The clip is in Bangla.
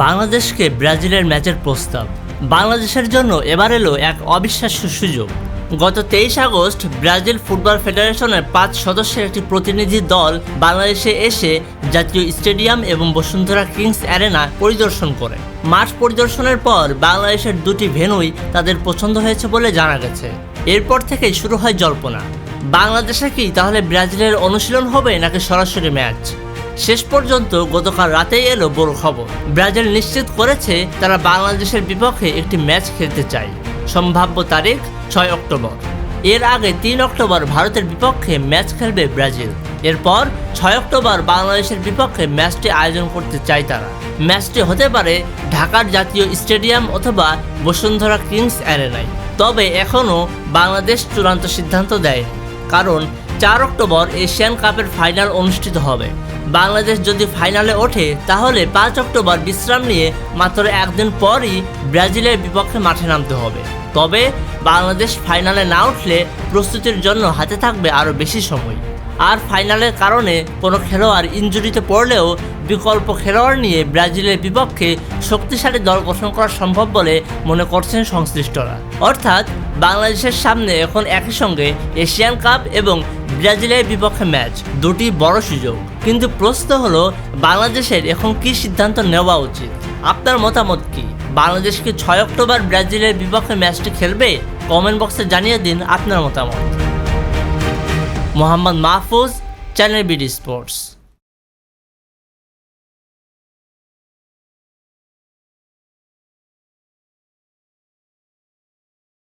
বাংলাদেশকে ব্রাজিলের ম্যাচের প্রস্তাব। বাংলাদেশের জন্য এবার এলো এক অবিশ্বাস্য সুযোগ। গত 23 আগস্ট ব্রাজিল ফুটবল ফেডারেশনের 5 সদস্যের একটি প্রতিনিধি দল বাংলাদেশে এসে জাতীয় স্টেডিয়াম এবং বসুন্ধরা কিংস অ্যারেনা পরিদর্শন করে। মাঠ পরিদর্শনের পর বাংলাদেশের দুটি ভেন্যুই তাদের পছন্দ হয়েছে বলে জানা গেছে। এরপর থেকেই শুরু হয় জল্পনা, বাংলাদেশে কি তাহলে ব্রাজিলের অনুশীলন হবে নাকি সরাসরি ম্যাচ। শেষ পর্যন্ত গতকাল রাতেই এলো বড় খবর। ব্রাজিল নিশ্চিত করেছে তারা বাংলাদেশের বিপক্ষে একটি ম্যাচ খেলতে চায়। সম্ভাব্য তারিখ 6 অক্টোবর। এর আগে 3 অক্টোবর ভারতের বিপক্ষে ম্যাচ খেলবে ব্রাজিল। এরপর 6 অক্টোবর বাংলাদেশের বিপক্ষে ম্যাচটি আয়োজন করতে চায় তারা। ম্যাচটি হতে পারে ঢাকার জাতীয় স্টেডিয়াম অথবা বসুন্ধরা কিংস অ্যারেনায়। তবে এখনও বাংলাদেশ চূড়ান্ত সিদ্ধান্ত দেয়নি, কারণ 4 অক্টোবর এশিয়ান কাপের ফাইনাল অনুষ্ঠিত হবে। বাংলাদেশ যদি ফাইনালে ওঠে তাহলে 5 অক্টোবর বিশ্রাম নিয়ে মাত্র একদিন পরই ব্রাজিলের বিপক্ষে মাঠে নামতে হবে। তবে বাংলাদেশ ফাইনালে না উঠলে প্রস্তুতির জন্য হাতে থাকবে আরও বেশি সময়। আর ফাইনালের কারণে কোনো খেলোয়াড় ইনজুরিতে পড়লেও বিকল্প খেলোয়াড় নিয়ে ব্রাজিলের বিপক্ষে শক্তিশালী দল গঠন করা সম্ভব বলে মনে করছেন সংশ্লিষ্টরা। অর্থাৎ বাংলাদেশের সামনে এখন একই সঙ্গে এশিয়ান কাপ এবং ব্রাজিলের বিপক্ষে ম্যাচ, দুটি বড় সুযোগ। কিন্তু প্রশ্ন হলো, বাংলাদেশের এখন কি সিদ্ধান্ত নেওয়া উচিত? আপনার মতামত কি? বাংলাদেশ কি 6 অক্টোবর ব্রাজিলের বিপক্ষে ম্যাচটি খেলবে? কমেন্ট বক্সে জানিয়ে দিন আপনার মতামত। Mohammad Mahfuz, channel BD sports.